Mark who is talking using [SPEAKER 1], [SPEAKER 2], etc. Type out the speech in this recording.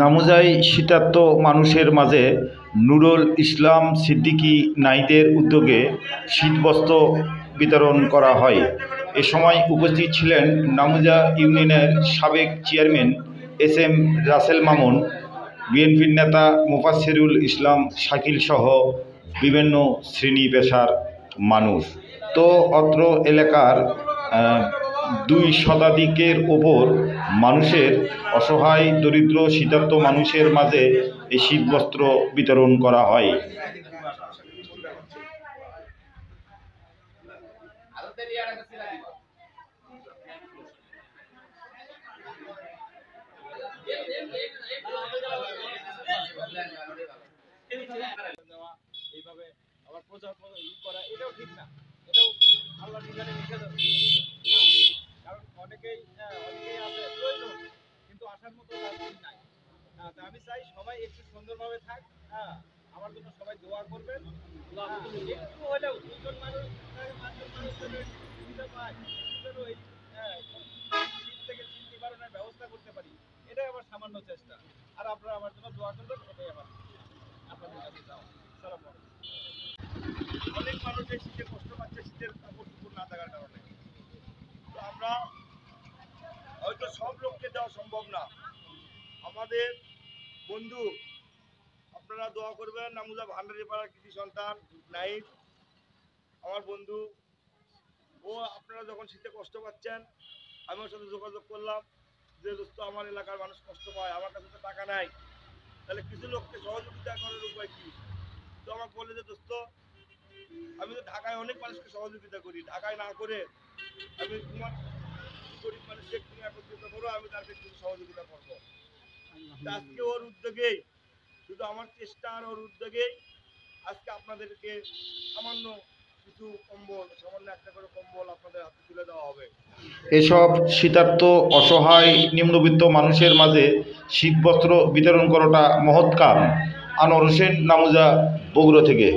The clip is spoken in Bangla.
[SPEAKER 1] নামুজায় শীতার্ত মানুষের মাঝে নুরুল ইসলাম সিদ্দিকী নাইদের উদ্যোগে শীতবস্ত্র বিতরণ করা হয়। এ সময় উপস্থিত ছিলেন নামুজা ইউনিয়নের সাবেক chairman S M Rasel Mamun, বিএনপির নেতা মোফাচ্ছেরুল ইসলাম শাকিল সহ বিভিন্ন শ্রেণী পেশার মানুষ। তো অত্র এলাকার 2 শতাধিকের ওপর মানুষের, অসহায় দরিদ্র শীতার্ত মানুষের মাঝে এই শীতবস্ত্র বিতরণ করা হয়।
[SPEAKER 2] এইভাবে আবার প্রচার করা এটাও ঠিক না, এটাও আল্লাহ নিজানে নিষেধ আছে। কারণ অনেকেই আছে প্রয়োজন, কিন্তু আসার মতো রাজনীতি নাই। তা আমি চাই সবাই একটু সুন্দরভাবে থাক। আমার জন্য সবাই দোয়া করবেন। একটু হলেও 2জন মানুষ 5জন মানুষ যেন সুবিধা পায়, যেন এই শীত থেকে শীত নিবারণের ব্যবস্থা করতে পারি, এটাই আমার সামান্য চেষ্টা। আর আপনারা আমার জন্য দোয়া করবেন, এটাই আমার আপনাদের কাছে চাওয়া। অনেক মানুষ এই শীতে কষ্ট পাচ্ছে, শীতের কাপড় চোপড় না থাকার কারণে। তো আমরা হয়তো সব লোককে দেওয়া সম্ভব না। আমাদের বন্ধু, আপনারা দোয়া করবেন। নামুজা ভান্ডারী পাড়ার কৃতি সন্তান নাইফ আমার বন্ধু, ও আপনারা যখন শীতে কষ্ট পাচ্ছেন, আমি ওর সাথে যোগাযোগ করলাম যে দোস্ত আমার এলাকার মানুষ কষ্ট পায়, আমার কাছে তো টাকা নাই, তাহলে কিছু লোককে সহযোগিতা করার উপায় কি? তো আমাকে বলে যে দোস্ত, আমি তো ঢাকায় অনেক মানুষকে সহযোগিতা করি, ঢাকায় না করে আমি তোমার গরিব মানুষকে তুমি একত্রিত করো, আমি তার কিছু সহযোগিতা করবো। আজকে ওর উদ্যোগেই, শুধু আমার চেষ্টা আর ওর উদ্যোগেই আজকে আপনাদেরকে সামান্য কিছু কম্বল, সামান্য একটা করে কম্বল আপনাদের হাতে তুলে দেওয়া হবে।
[SPEAKER 1] এসব শীতার্ত অসহায় নিম্নবিত্ত মানুষের মাঝে শীতবস্ত্র বিতরণ করাটা মহৎ কাম। আনোয়ার হোসেন, নামুজা, বগুড়া থেকে।